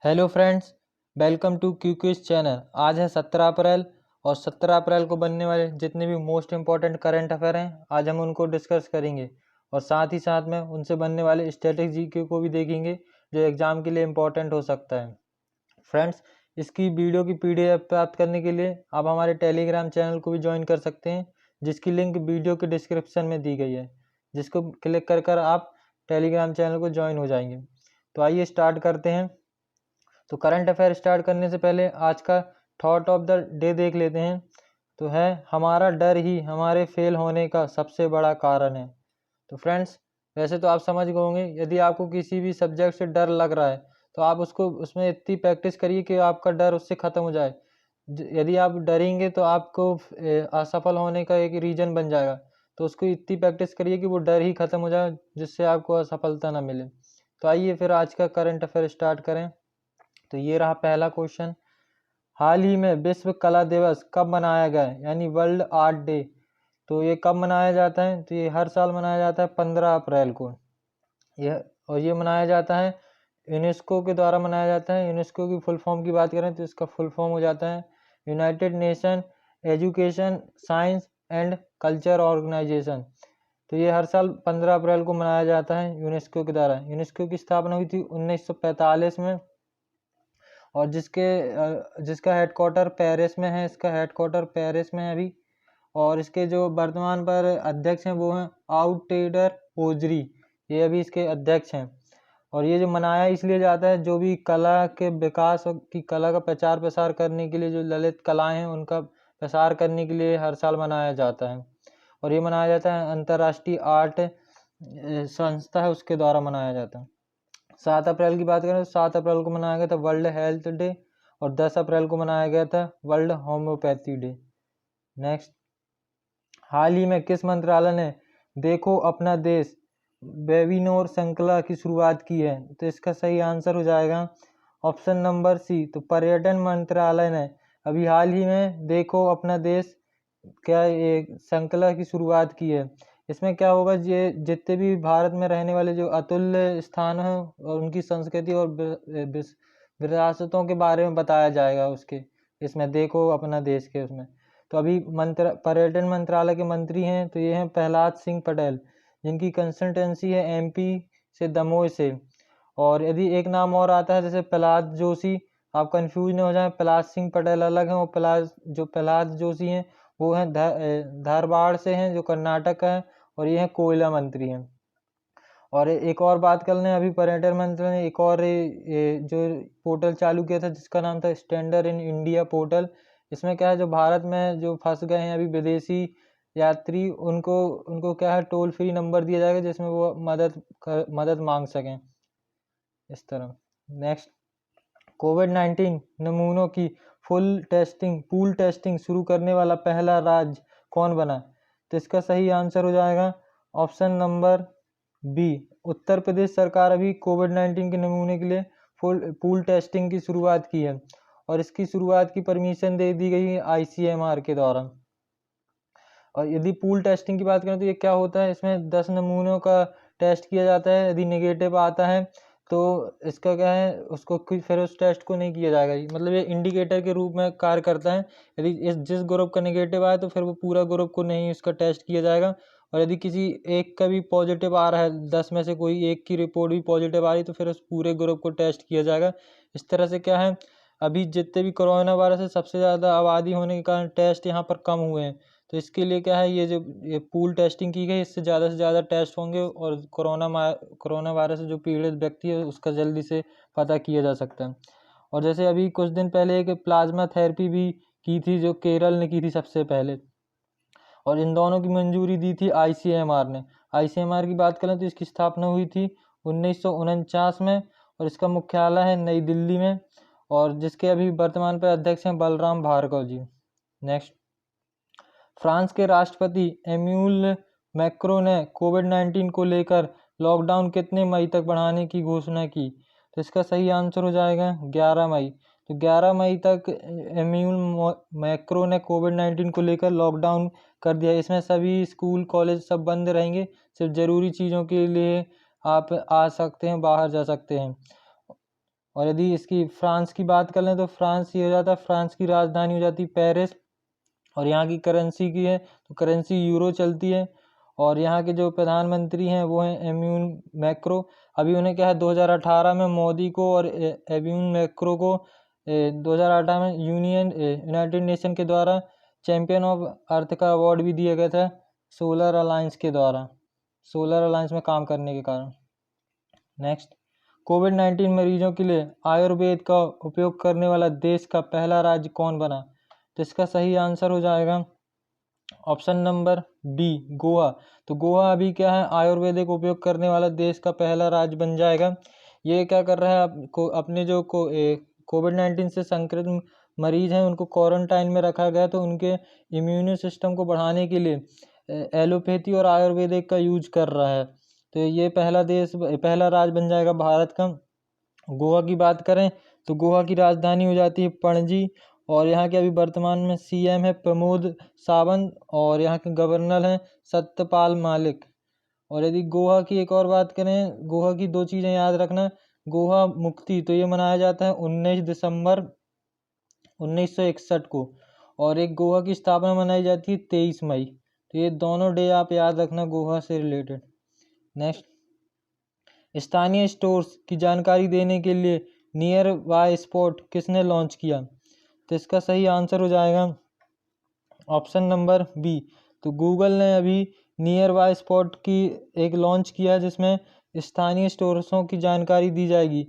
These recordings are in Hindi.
Hello friends, welcome to Q quiz channel. आज है 17 अप्रैल और 17 अप्रैल को बनने वाले जितने भी मोस्ट इम्पॉर्टेंट करंट अफेयर हैं आज हम उनको डिस्कस करेंगे और साथ ही साथ में उनसे बनने वाले स्टैटिक जीके को भी देखेंगे जो एग्ज़ाम के लिए इम्पॉर्टेंट हो सकता है। फ्रेंड्स, इसकी वीडियो की पीडीएफ प्राप्त करने के लिए आप हमारे टेलीग्राम चैनल को भी ज्वाइन कर सकते हैं, जिसकी लिंक वीडियो के डिस्क्रिप्शन में दी गई है, जिसको क्लिक कर आप टेलीग्राम चैनल को ज्वाइन हो जाएंगे। तो आइए स्टार्ट करते हैं। तो करंट अफेयर स्टार्ट करने से पहले आज का थॉट ऑफ द डे देख लेते हैं। तो है, हमारा डर ही हमारे फेल होने का सबसे बड़ा कारण है। तो फ्रेंड्स, वैसे तो आप समझ गए होंगे, यदि आपको किसी भी सब्जेक्ट से डर लग रहा है तो आप उसको उसमें इतनी प्रैक्टिस करिए कि आपका डर उससे ख़त्म हो जाए। यदि आप डरेंगे तो आपको असफल होने का एक रीज़न बन जाएगा। तो उसको इतनी प्रैक्टिस करिए कि वो डर ही ख़त्म हो जाए, जिससे आपको असफलता ना मिले। तो आइए फिर आज का करंट अफेयर स्टार्ट करें। तो ये रहा पहला क्वेश्चन। हाल ही में विश्व कला दिवस कब मनाया गया है, यानी वर्ल्ड आर्ट डे। तो ये कब मनाया जाता है? तो ये हर साल मनाया जाता है 15 अप्रैल को। ये मनाया जाता है यूनेस्को के द्वारा मनाया जाता है। यूनेस्को की फुल फॉर्म की बात करें तो इसका फुल फॉर्म हो जाता है United Nation Education Science and Culture Organization. तो ये हर साल 15 अप्रैल को मनाया जाता है यूनेस्को के द्वारा। यूनेस्को की स्थापना हुई थी 1945 में और जिसका हेडक्वार्टर पेरिस में है। इसका हेडक्वार्टर पेरिस में है अभी। और इसके जो वर्तमान पर अध्यक्ष हैं वो हैं आउटेडर ओजरी। ये अभी इसके अध्यक्ष हैं। और ये जो मनाया इसलिए जाता है, जो भी कला के विकास की कला का प्रचार प्रसार करने के लिए, जो ललित कलाएं हैं उनका प्रसार करने के लिए हर साल मनाया जाता है। और ये मनाया जाता है अंतर्राष्ट्रीय आर्ट संस्था है उसके द्वारा मनाया जाता है। 7 अप्रैल की बात करें तो 7 अप्रैल को मनाया गया था वर्ल्ड हेल्थ डे और 10 अप्रैल को मनाया गया था वर्ल्ड होम्योपैथी डे। नेक्स्ट, हाल ही में किस मंत्रालय ने देखो अपना देश वेबिनार श्रृंखला की शुरुआत की है? तो इसका सही आंसर हो जाएगा ऑप्शन नंबर सी। तो पर्यटन मंत्रालय ने अभी हाल ही में देखो अपना देश क्या एक श्रृंखला की शुरुआत की है। इसमें क्या होगा, ये जितने भी भारत में रहने वाले जो अतुल्य स्थान हैं और उनकी संस्कृति और विरासतों के बारे में बताया जाएगा उसके इसमें देखो अपना देश के उसमें। तो अभी पर्यटन मंत्रालय के मंत्री हैं तो ये हैं प्रहलाद सिंह पटेल, जिनकी कंसल्टेंसी है एमपी से दमोह से। और यदि एक नाम और आता है जैसे प्रहलाद जोशी, आप कंफ्यूज नहीं हो जाए, प्रहलाद सिंह पटेल अलग हैं और प्रहलाद जोशी हैं वो हैं धारवाड़ से हैं, जो कर्नाटक का है। और ये हैं कोयला मंत्री हैं। और एक और बात कर लें, अभी पर्यटन मंत्री ने एक और जो पोर्टल चालू किया था जिसका नाम था स्टैंडर्ड इन इंडिया पोर्टल। इसमें क्या है, जो भारत में जो फंस गए हैं अभी विदेशी यात्री, उनको उनको क्या है टोल फ्री नंबर दिया जाएगा जिसमें वो मदद मांग सकें इस तरह। नेक्स्ट, कोविड-19 नमूनों की पूल टेस्टिंग शुरू करने वाला पहला राज्य कौन बना? तो इसका सही आंसर हो जाएगा option number B. Uttar Pradesh सरकार अभी कोविड-19 के नमूने के लिए पूल टेस्टिंग की शुरुआत की है और इसकी शुरुआत की परमिशन दे दी गई है आईसीएमआर के द्वारा। और यदि पूल टेस्टिंग की बात करें तो ये क्या होता है, इसमें 10 नमूनों का टेस्ट किया जाता है। यदि नेगेटिव आता है तो इसका क्या है, उसको फिर उस टेस्ट को नहीं किया जाएगा। मतलब ये इंडिकेटर के रूप में कार्य करता है। यदि जिस ग्रुप का नेगेटिव आए तो फिर वो पूरा ग्रुप को नहीं उसका टेस्ट किया जाएगा। और यदि किसी एक का भी पॉजिटिव आ रहा है, 10 में से कोई एक की रिपोर्ट भी पॉजिटिव आ रही तो फिर उस पूरे ग्रुप को टेस्ट किया जाएगा। इस तरह से क्या है, अभी जितने भी कोरोना वायरस है सबसे ज़्यादा आबादी होने के कारण टेस्ट यहाँ पर कम हुए हैं। तो इसके लिए क्या है, ये पूल टेस्टिंग की गई, इससे ज़्यादा से ज़्यादा टेस्ट होंगे और कोरोना वायरस से जो पीड़ित व्यक्ति है उसका जल्दी से पता किया जा सकता है। और जैसे अभी कुछ दिन पहले एक प्लाज्मा थेरेपी भी की थी जो केरल ने की थी सबसे पहले, और इन दोनों की मंजूरी दी थी आईसीएमआर ने। आईसीएमआर की बात करें तो इसकी स्थापना हुई थी 1949 में और इसका मुख्यालय है नई दिल्ली में, और जिसके अभी वर्तमान पर अध्यक्ष हैं बलराम भार्गव जी। नेक्स्ट, फ्रांस के राष्ट्रपति एम्यूल मैक्रों ने कोविड-19 को लेकर लॉकडाउन कितने मई तक बढ़ाने की घोषणा की? तो इसका सही आंसर हो जाएगा 11 मई। तो 11 मई तक एम्यूल मैक्रों ने कोविड-19 को लेकर लॉकडाउन कर दिया। इसमें सभी स्कूल कॉलेज सब बंद रहेंगे, सिर्फ ज़रूरी चीज़ों के लिए आप आ सकते हैं, बाहर जा सकते हैं। और यदि इसकी फ्रांस की बात कर लें तो फ्रांस ये हो जाता है, फ्रांस की राजधानी हो जाती है पेरिस, और यहाँ की करेंसी की है तो करेंसी यूरो चलती है। और यहाँ के जो प्रधानमंत्री हैं वो हैं एम्यूल मैक्रो। अभी उन्हें क्या है 2018 में मोदी को और एम्यूल मैक्रो को 2018 में यूनाइटेड नेशन के द्वारा चैंपियन ऑफ अर्थ का अवार्ड भी दिया गया था सोलर अलायंस के द्वारा, सोलर अलायंस में काम करने के कारण। नेक्स्ट, कोविड-19 मरीजों के लिए आयुर्वेद का उपयोग करने वाला देश का पहला राज्य कौन बना? तो इसका सही आंसर हो जाएगा ऑप्शन नंबर बी, गोवा। तो गोवा अभी क्या है आयुर्वेदिक उपयोग करने वाला देश का पहला राज्य बन जाएगा। ये क्या कर रहा है आपको अपने जो कोविड-19 से संक्रमित मरीज हैं उनको क्वारंटाइन में रखा गया, तो उनके इम्यून सिस्टम को बढ़ाने के लिए एलोपैथी और आयुर्वेदिक का यूज कर रहा है। तो ये पहला राज्य बन जाएगा भारत का। गोवा की बात करें तो गोवा की राजधानी हो जाती है पणजी, और यहाँ के अभी वर्तमान में सीएम है प्रमोद सावंत, और यहाँ के गवर्नर हैं सत्यपाल मलिक। और यदि गोवा की एक और बात करें, गोवा की दो चीज़ें याद रखना। गोवा मुक्ति तो ये मनाया जाता है 19 दिसंबर 1961 को, और एक गोवा की स्थापना मनाई जाती है 23 मई। तो ये दोनों डे आप याद रखना गोवा से रिलेटेड। नेक्स्ट, स्थानीय स्टोर्स की जानकारी देने के लिए नियर बाय स्पॉट किसने लॉन्च किया? तो इसका सही आंसर हो जाएगा ऑप्शन नंबर बी। तो गूगल ने अभी नियर बाय स्पॉट की एक लॉन्च किया है जिसमें स्थानीय स्टोर्सों की जानकारी दी जाएगी।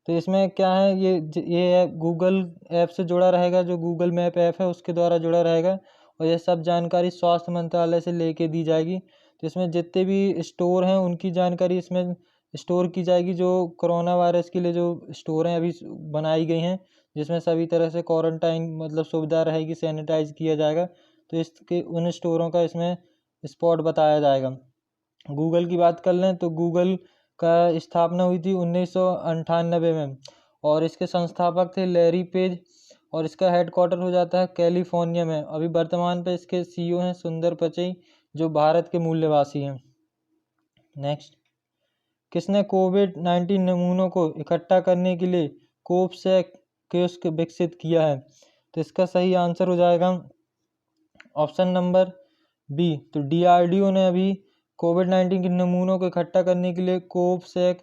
तो इसमें क्या है ये ऐप गूगल ऐप से जुड़ा रहेगा, जो गूगल मैप ऐप है उसके द्वारा जुड़ा रहेगा, और यह सब जानकारी स्वास्थ्य मंत्रालय से लेके दी जाएगी। तो इसमें जितने भी स्टोर हैं उनकी जानकारी इसमें स्टोर की जाएगी, जो कोरोना वायरस के लिए जो स्टोर हैं अभी बनाई गई हैं, जिसमें सभी तरह से क्वारंटाइन मतलब सुविधा रहेगी, सैनिटाइज किया जाएगा। तो इसके उन स्टोरों का इसमें स्पॉट बताया जाएगा। गूगल की बात कर लें तो गूगल का स्थापना हुई थी 1998 में, और इसके संस्थापक थे लैरी पेज, और इसका हेडक्वार्टर हो जाता है कैलिफोर्निया में। अभी वर्तमान पे इसके सीईओ हैं सुंदर पिचई, जो भारत के मूल निवासी हैं। नेक्स्ट, किसने कोविड-19 नमूनों को इकट्ठा करने के लिए कोवसैक कियोस्क विकसित किया है? तो इसका सही आंसर हो जाएगा ऑप्शन नंबर बी। तो डीआरडीओ ने अभी कोविड-19 के नमूनों को इकट्ठा करने के लिए कोवसैक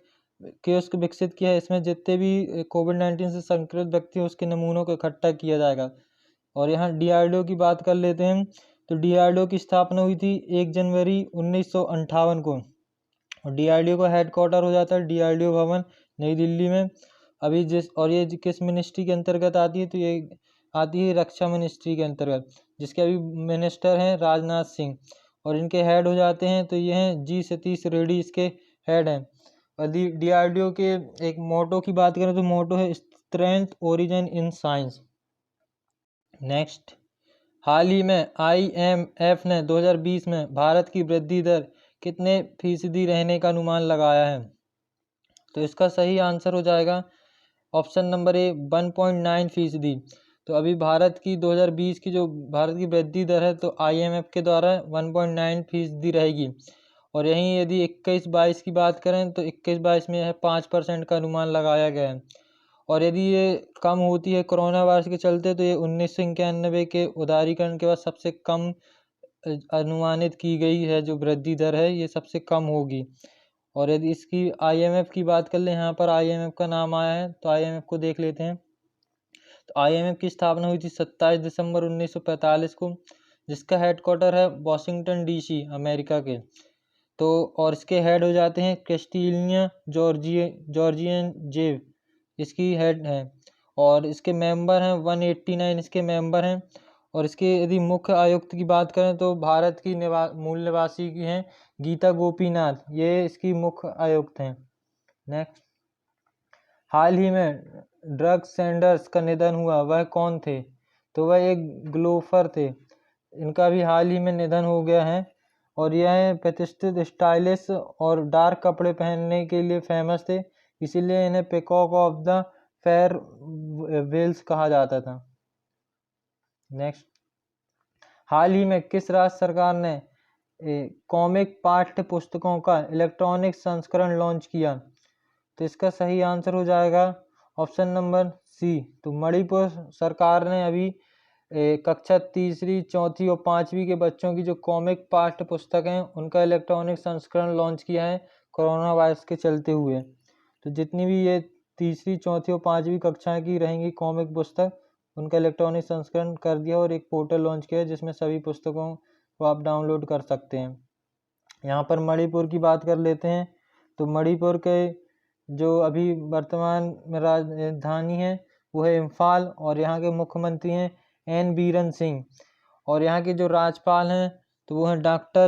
कियोस्क विकसित किया है। इसमें जितने भी कोविड-19 से संक्रमित व्यक्ति हैं उसके नमूनों को इकट्ठा किया जाएगा। और यहाँ डीआरडीओ की बात कर लेते हैं। तो डीआरडीओ की स्थापना हुई थी 1 जनवरी 1958 को, और डीआरडीओ का हेडक्वार्टर हो जाता है डीआरडीओ भवन नई दिल्ली में। अभी ये किस मिनिस्ट्री के अंतर्गत आती है? तो ये आती है रक्षा मिनिस्ट्री के अंतर्गत, जिसके अभी मिनिस्टर हैं राजनाथ सिंह, और इनके हेड हो जाते हैं तो ये हैं जी सतीश रेड्डी, इसके हेड हैं। और डीआरडीओ के एक मोटो की बात करें तो मोटो है strength origin in science. Next, हाल ही में आईएमएफ ने 2020 में भारत की वृद्धि दर कितने फीसदी रहने का अनुमान लगाया है? तो इसका सही आंसर हो जाएगा ऑप्शन नंबर ए 1.9%। तो अभी भारत की 2020 की जो भारत की वृद्धि दर है तो आईएमएफ के द्वारा 1.9% रहेगी। और यहीं यदि 21-22 की बात करें तो 21-22 में है 5% का अनुमान लगाया गया है। और यदि ये कम होती है कोरोना वायरस के चलते तो ये 1991 के उदारीकरण के बाद सबसे कम अनुमानित की गई है जो वृद्धि दर है, ये सबसे कम होगी। और यदि इसकी आईएमएफ की बात कर लें, यहाँ पर आईएमएफ का नाम आया है तो आईएमएफ को देख लेते हैं। तो आईएमएफ की स्थापना हुई थी 27 दिसंबर 1945 को, जिसका हेडक्वार्टर है वॉशिंगटन डीसी अमेरिका के। तो और इसके हेड हो जाते हैं क्रिस्टीलिया जॉर्जियन जेव, इसकी हेड है। और इसके मेंबर हैं 189 इसके मेंबर हैं। और इसके यदि मुख्य आयुक्त की बात करें तो भारत की मूल निवासी की हैं गीता गोपीनाथ, ये इसकी मुख्य आयुक्त हैं। नेक्स्ट, हाल ही में ड्रग सैंडर्स का निधन हुआ, वह कौन थे? तो वह एक ग्लोफर थे, इनका भी हाल ही में निधन हो गया है। और यह प्रतिष्ठित स्टाइलिश और डार्क कपड़े पहनने के लिए फेमस थे, इसीलिए इन्हें peacock of the fair wells कहा जाता था। नेक्स्ट, हाल ही में किस राज्य सरकार ने कॉमिक पाठ्य पुस्तकों का इलेक्ट्रॉनिक संस्करण लॉन्च किया? तो इसका सही आंसर हो जाएगा ऑप्शन नंबर सी। तो मणिपुर सरकार ने अभी कक्षा तीसरी, चौथी और पाँचवीं के बच्चों की जो कॉमिक पाठ्य पुस्तक हैं उनका इलेक्ट्रॉनिक संस्करण लॉन्च किया है कोरोना वायरस के चलते हुए। तो जितनी भी ये तीसरी, चौथी और पाँचवीं कक्षाएं की रहेंगी कॉमिक पुस्तक, उनका इलेक्ट्रॉनिक संस्करण कर दिया और एक पोर्टल लॉन्च किया है जिसमें सभी पुस्तकों को आप डाउनलोड कर सकते हैं। यहाँ पर मणिपुर की बात कर लेते हैं। तो मणिपुर के जो अभी वर्तमान में राजधानी है वो है इम्फाल और यहाँ के मुख्यमंत्री हैं एन बीरन सिंह और यहाँ के जो राज्यपाल हैं तो वो हैं डॉक्टर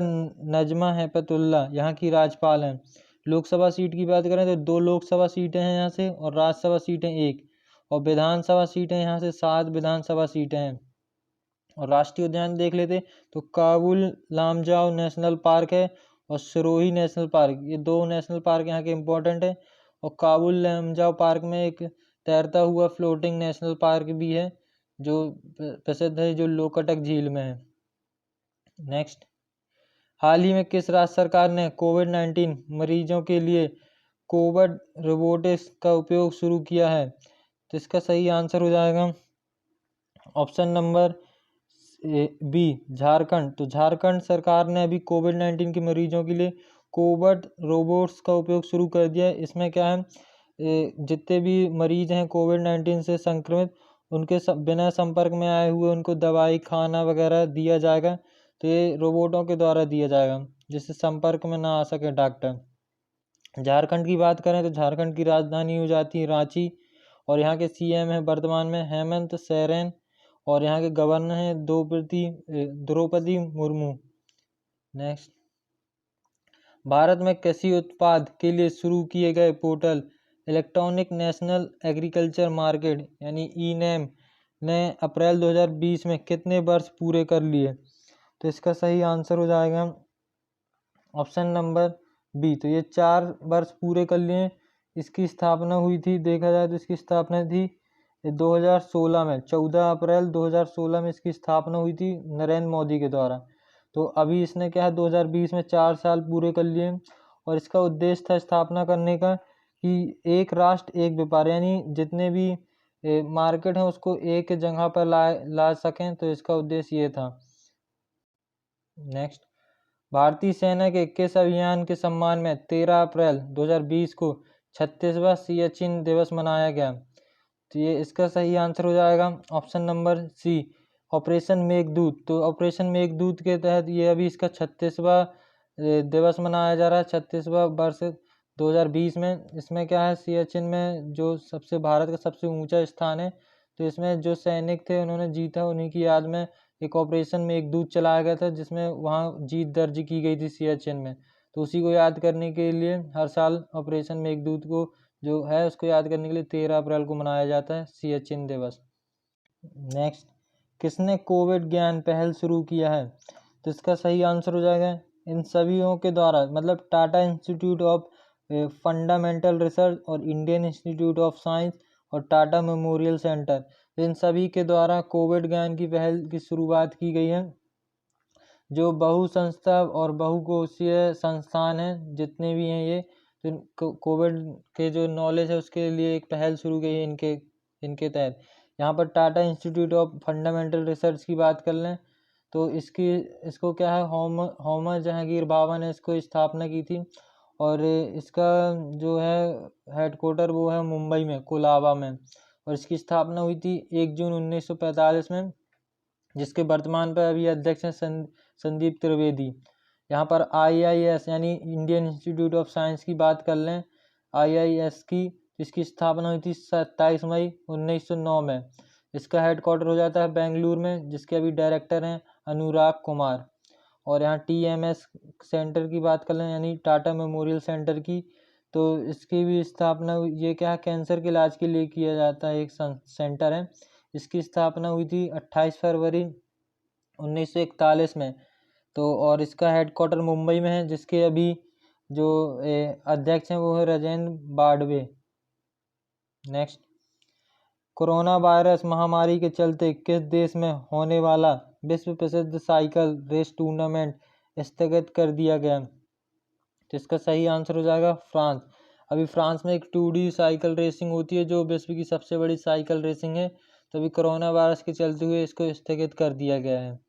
नजमा हेपतुल्ला, यहाँ की राज्यपाल हैं। लोकसभा सीट की बात करें तो 2 लोकसभा सीटें हैं यहाँ से और राज्यसभा सीटें 1 और विधानसभा सीटें यहाँ से 7 विधानसभा सीटें हैं। और राष्ट्रीय उद्यान देख लेते तो काबुल लामजाओ नेशनल पार्क है और सिरोही नेशनल पार्क, ये 2 नेशनल पार्क यहाँ के इम्पोर्टेंट है। और काबुल लामजाओ पार्क में एक तैरता हुआ फ्लोटिंग नेशनल पार्क भी है जो प्रसिद्ध है, जो लोकटक झील में है। नेक्स्ट, हाल ही में किस राज्य सरकार ने कोविड-19 मरीजों के लिए कोविड रोबोटिक्स का उपयोग शुरू किया है? तो इसका सही आंसर हो जाएगा ऑप्शन नंबर बी, झारखंड। तो झारखंड सरकार ने अभी कोविड-19 के मरीजों के लिए कोविड रोबोट्स का उपयोग शुरू कर दिया है। इसमें क्या है, जितने भी मरीज हैं कोविड-19 से संक्रमित उनके बिना संपर्क में आए हुए उनको दवाई, खाना वगैरह दिया जाएगा। तो ये रोबोटों के द्वारा दिया जाएगा जिससे संपर्क में ना आ सके डॉक्टर। झारखंड की बात करें तो झारखंड की राजधानी हो जाती है रांची और यहाँ के सीएम है वर्तमान में हेमंत सोरेन और यहाँ के गवर्नर हैं द्रौपदी मुर्मू। नेक्स्ट, भारत में कृषि उत्पाद के लिए शुरू किए गए portal electronic national agriculture market यानी ई-नैम ने अप्रैल 2020 में कितने वर्ष पूरे कर लिए? तो इसका सही आंसर हो जाएगा ऑप्शन नंबर बी। तो ये 4 वर्ष पूरे कर लिए। इसकी स्थापना हुई थी, देखा जाए तो इसकी स्थापना थी 2016 में, 14 अप्रैल 2016 में इसकी स्थापना हुई थी नरेंद्र मोदी के द्वारा। तो अभी इसने क्या है 2020 में 4 साल पूरे कर लिए और इसका उद्देश्य था स्थापना करने का कि एक राष्ट्र एक व्यापार, यानी जितने भी मार्केट हैं उसको एक जगह पर ला सकें, तो इसका उद्देश्य ये था। नेक्स्ट, भारतीय सेना के किस अभियान के सम्मान में 13 अप्रैल 2020 को 36वां सियाचिन दिवस मनाया गया? तो ये इसका सही आंसर हो जाएगा option number C, Operation Meghdoot. तो ऑपरेशन मेघदूत के तहत ये अभी इसका 36वां दिवस मनाया जा रहा है, 36वां वर्ष 2020 में। इसमें क्या है, सियाचिन में जो भारत का सबसे ऊंचा स्थान है, तो इसमें जो सैनिक थे उन्होंने जीता, उन्हीं की याद में एक ऑपरेशन मेघदूत चलाया गया था जिसमें वहाँ जीत दर्ज की गई थी सियाचिन में। तो उसी को याद करने के लिए हर साल ऑपरेशन मेघदूत को जो है उसको याद करने के लिए 13 अप्रैल को मनाया जाता है सियाचिन दिवस। नेक्स्ट, किसने कोविड ज्ञान पहल शुरू किया है? तो इसका सही आंसर हो जाएगा इन सभीयों के द्वारा, मतलब Tata institute of fundamental research और इंडियन इंस्टीट्यूट ऑफ साइंस और टाटा मेमोरियल सेंटर, इन सभी के द्वारा कोविड ज्ञान की पहल की शुरुआत की गई है। जो बहुसंस्था और बहुकोषीय संस्थान हैं जितने भी हैं ये, तो कोविड के जो नॉलेज है उसके लिए एक पहल शुरू की है इनके तहत। यहाँ पर Tata institute of fundamental research की बात कर लें तो इसको क्या है, होमर जहांगीर बाबा ने इसको स्थापना की थी और इसका जो है हेडक्वार्टर वो है मुंबई में कोलाबा में, और इसकी स्थापना हुई थी 1 जून 1945 में, जिसके वर्तमान पर अभी अध्यक्ष हैं संदीप त्रिवेदी। यहाँ पर IIS यानी इंडियन इंस्टीट्यूट ऑफ साइंस की बात कर लें, IIS की, इसकी स्थापना हुई थी 27 मई 1909 में। इसका हेडक्वार्टर हो जाता है बेंगलुरु में, जिसके अभी डायरेक्टर हैं अनुराग कुमार। और यहाँ TMS सेंटर की बात कर लें यानी टाटा मेमोरियल सेंटर की, तो इसकी भी स्थापना, ये क्या है कैंसर के इलाज के लिए किया जाता है, एक सेंटर है। इसकी स्थापना हुई थी 28 फरवरी 1941 में। तो और इसका हेडक्वार्टर मुंबई में है, जिसके अभी जो अध्यक्ष हैं वो है राजेंद्र बाडवे। नेक्स्ट, कोरोना वायरस महामारी के चलते किस देश में होने वाला विश्व प्रसिद्ध साइकिल रेस टूर्नामेंट स्थगित कर दिया गया? तो इसका सही आंसर हो जाएगा फ्रांस। अभी फ्रांस में एक 2D साइकिल रेसिंग होती है जो विश्व की सबसे बड़ी साइकिल रेसिंग है, तो अभी कोरोना वायरस के चलते हुए इसको स्थगित कर दिया गया है।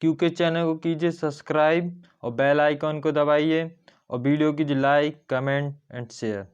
क्योंकि चैनल को कीजिए सब्सक्राइब और बेल आइकॉन को दबाइए और वीडियो कीजिए लाइक, कमेंट एंड शेयर।